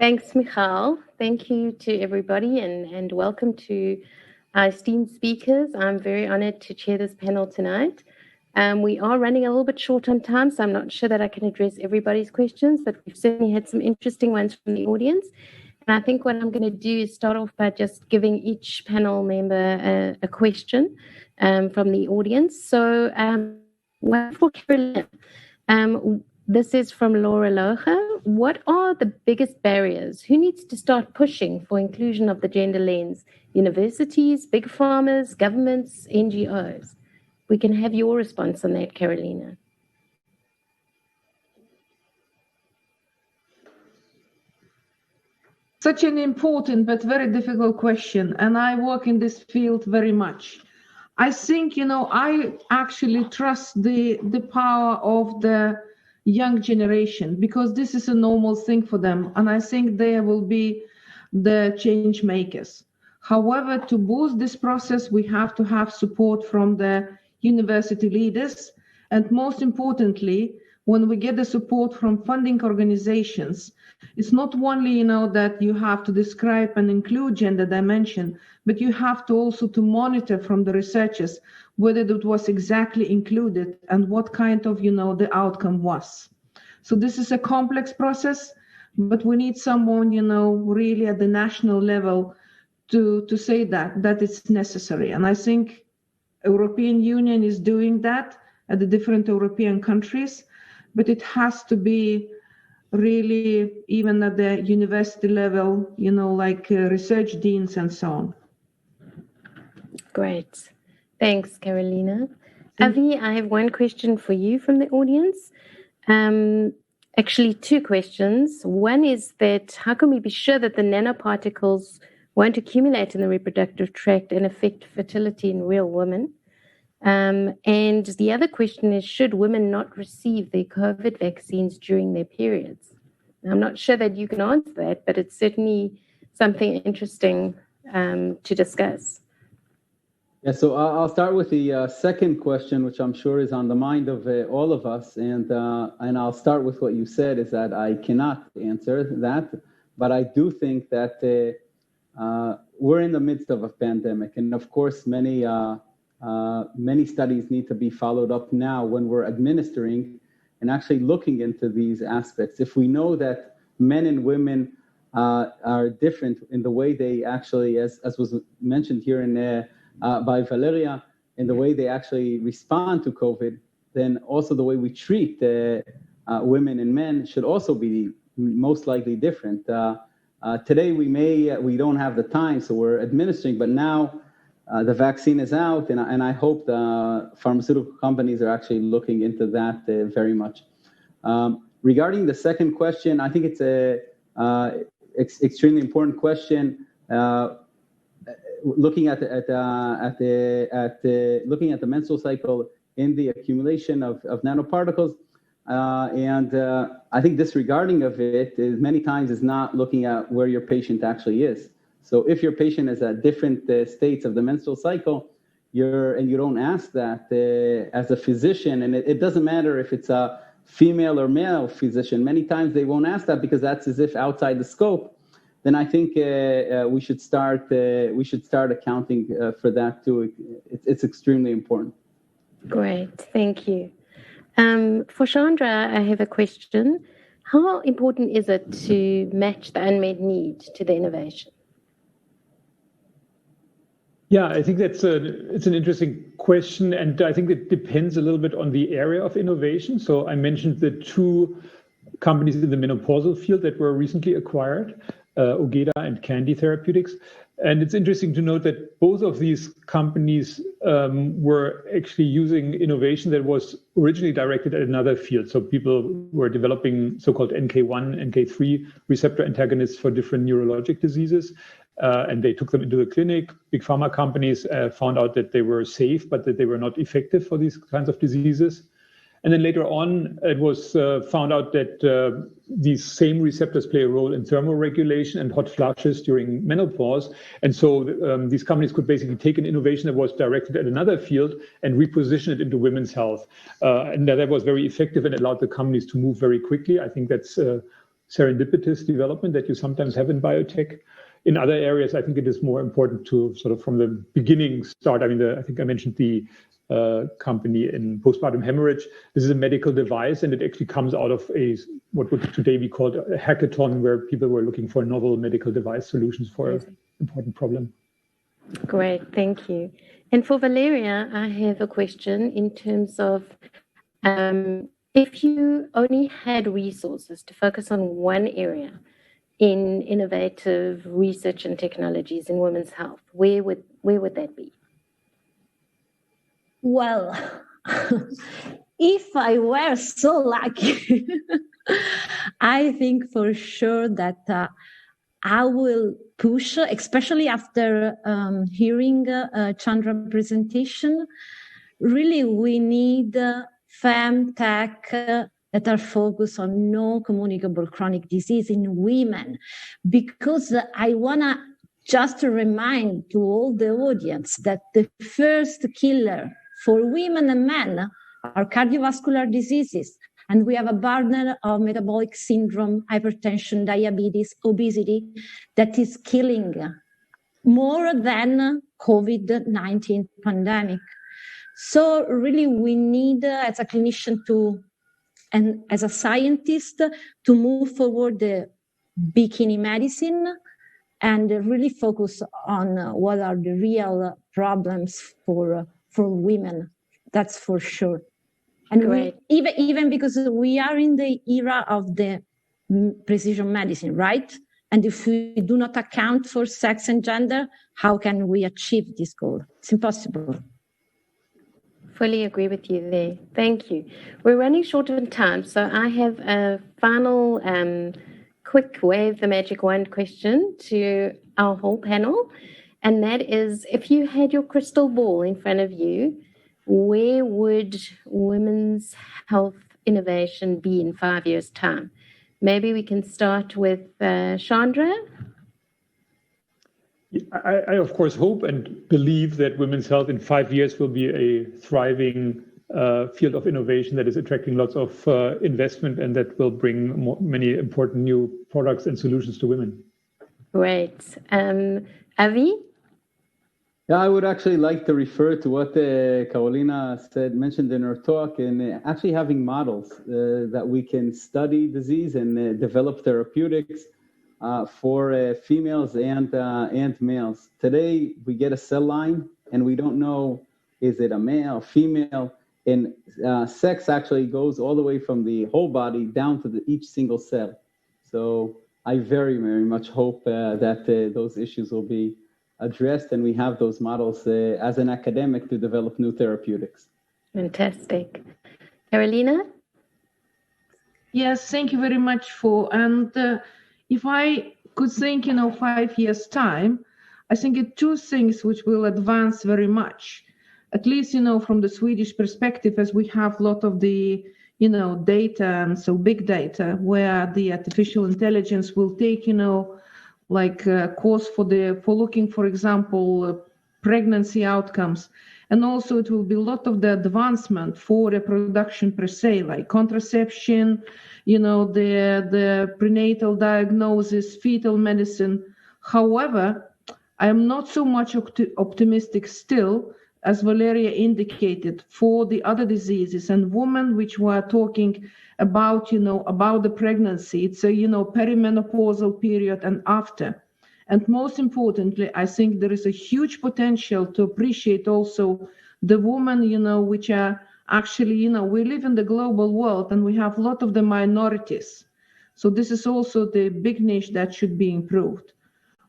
Thanks, Michal. Thank you to everybody and welcome to our esteemed speakers. I'm very honored to chair this panel tonight. We are running a little bit short on time, so I'm not sure that I can address everybody's questions, but we've certainly had some interesting ones from the audience. And I think what I'm going to do is start off by just giving each panel member a question from the audience. So one for Karolina. This is from Laura Loja. What are the biggest barriers? Who needs to start pushing for inclusion of the gender lens? Universities, big pharmas, governments, NGOs? We can have your response on that, Karolina. Such an important but very difficult question, and I work in this field very much. I think, I actually trust the power of the young generation, because this is a normal thing for them, and I think they will be the change makers. However, to boost this process, we have to have support from the university leaders, and most importantly, when we get the support from funding organizations, it's not only that you have to describe and include gender dimension, but you have to also to monitor from the researchers whether it was exactly included and what kind of the outcome was. So this is a complex process, but we need someone really at the national level to say that it's necessary. And I think European Union is doing that at the different European countries, but it has to be really even at the university level, like research deans and so on. Great. Thanks, Karolina. Avi, I have one question for you from the audience. Actually, two questions. One is that how can we be sure that the nanoparticles won't accumulate in the reproductive tract and affect fertility in real women? And the other question is, should women not receive their COVID vaccines during their periods? I'm not sure that you can answer that, but it's certainly something interesting to discuss. Yeah, so I'll start with the second question, which I'm sure is on the mind of all of us. And I'll start with what you said, is that I cannot answer that. But I do think that we're in the midst of a pandemic. And of course, many studies need to be followed up now when we're administering and actually looking into these aspects. If we know that men and women are different in the way they actually, as was mentioned here by Valeria, in the way they actually respond to COVID, then also the way we treat women and men should also be most likely different. Today we don't have the time, so we're administering, but now the vaccine is out, and I hope the pharmaceutical companies are actually looking into that very much. Regarding the second question, I think it's a extremely important question. Looking at the menstrual cycle in the accumulation of nanoparticles, and I think disregarding of it is many times is not looking at where your patient actually is. So if your patient is at different states of the menstrual cycle, and you don't ask that as a physician, and it doesn't matter if it's a female or male physician, many times they won't ask that because that's as if outside the scope. Then I think we should start accounting for that too. It's extremely important. Great, thank you. For Chandra, I have a question. How important is it to match the unmet need to the innovation? Yeah, I think it's an interesting question, and I think it depends a little bit on the area of innovation. So I mentioned the two companies in the menopausal field that were recently acquired, Ogeda and Candy Therapeutics. And it's interesting to note that both of these companies were actually using innovation that was originally directed at another field. So people were developing so-called NK1, NK3 receptor antagonists for different neurologic diseases. And they took them into the clinic. Big pharma companies found out that they were safe, but that they were not effective for these kinds of diseases. And then later on, it was found out that these same receptors play a role in thermoregulation and hot flushes during menopause. And so these companies could basically take an innovation that was directed at another field and reposition it into women's health. And that was very effective and allowed the companies to move very quickly. I think that's serendipitous development that you sometimes have in biotech. In other areas, I think it is more important to sort of from the beginning start. I mean, I think I mentioned the company in postpartum hemorrhage. This is a medical device, and it actually comes out of what would today be called a hackathon, where people were looking for novel medical device solutions for an important problem. Great, thank you. And for Valeria, I have a question in terms of if you only had resources to focus on one area in innovative research and technologies in women's health, where would that be? Well, if I were so lucky, I think for sure that I will push, especially after hearing Chandra's presentation. Really, we need femtech that are focused on non-communicable chronic disease in women, because I want to just remind to all the audience that the first killer for women and men are cardiovascular diseases. And we have a burden of metabolic syndrome, hypertension, diabetes, obesity that is killing more than COVID-19 pandemic. So really we need, as a clinician and as a scientist, to move forward the bikini medicine and really focus on what are the real problems for women. That's for sure. And even because we are in the era of the precision medicine, right? And if we do not account for sex and gender, how can we achieve this goal? It's impossible. Fully agree with you there. Thank you. We're running short on time, so I have a final quick wave the magic wand question to our whole panel. And that is, if you had your crystal ball in front of you, where would women's health innovation be in 5 years' time? Maybe we can start with Chandra. I, of course, hope and believe that women's health in 5 years will be a thriving field of innovation that is attracting lots of investment and that will bring many important new products and solutions to women. Great. Avi? Yeah, I would actually like to refer to what Karolina mentioned in her talk, and actually having models that we can study disease and develop therapeutics for females and males. Today, we get a cell line, and we don't know, is it a male, female, and sex actually goes all the way from the whole body down to each single cell. So I very, very much hope that those issues will be addressed, and we have those models as an academic to develop new therapeutics. Fantastic. Karolina? Yes, thank you very much and if I could think, 5 years' time, I think two things which will advance very much, at least, from the Swedish perspective, as we have a lot of the, data, and so big data, where the artificial intelligence will take, course for looking, for example, pregnancy outcomes. And also it will be a lot of the advancement for reproduction per se, like contraception, the prenatal diagnosis, fetal medicine. However, I am not so much optimistic still, as Valeria indicated, for the other diseases and women which were talking about, about the pregnancy. It's a, perimenopausal period and after. And most importantly, I think there is a huge potential to appreciate also the women, which are actually, we live in the global world and we have a lot of the minorities. So this is also the big niche that should be improved.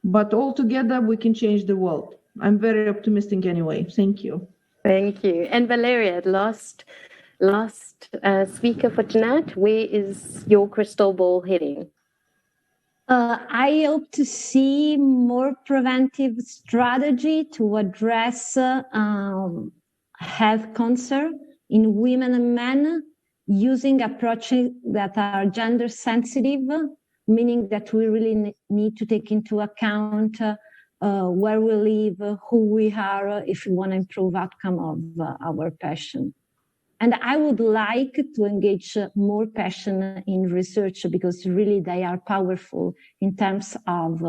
But altogether, we can change the world. I'm very optimistic anyway. Thank you. Thank you. And Valeria, last speaker for tonight, where is your crystal ball heading? I hope to see more preventive strategy to address health concern in women and men using approaches that are gender sensitive, meaning that we really need to take into account where we live, who we are, if we want to improve outcome of our patient. And I would like to engage more passion in research because really they are powerful in terms of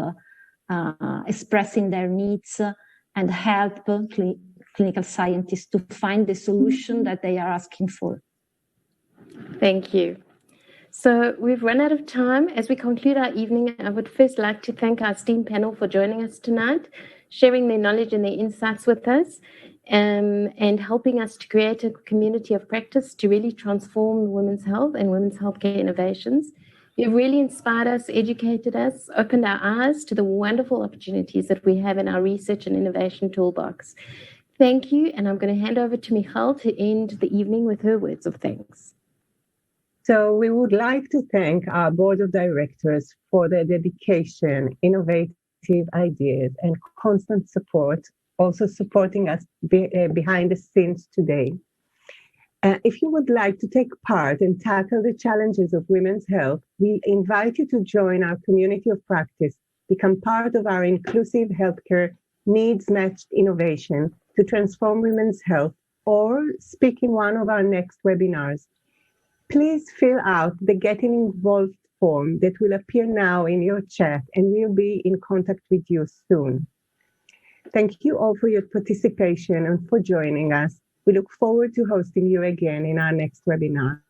expressing their needs and help clinical scientists to find the solution that they are asking for. Thank you. So we've run out of time. As we conclude our evening, I would first like to thank our esteemed panel for joining us tonight, sharing their knowledge and their insights with us, and helping us to create a community of practice to really transform women's health and women's healthcare innovations. You've really inspired us, educated us, opened our eyes to the wonderful opportunities that we have in our research and innovation toolbox. Thank you, and I'm going to hand over to Michal to end the evening with her words of thanks. So we would like to thank our board of directors for their dedication, innovative ideas, and constant support, also supporting us behind the scenes today. If you would like to take part and tackle the challenges of women's health, we invite you to join our community of practice, become part of our inclusive healthcare needs-matched innovation to transform women's health, or speak in one of our next webinars. Please fill out the Getting Involved form that will appear now in your chat, and we'll be in contact with you soon. Thank you all for your participation and for joining us. We look forward to hosting you again in our next webinar.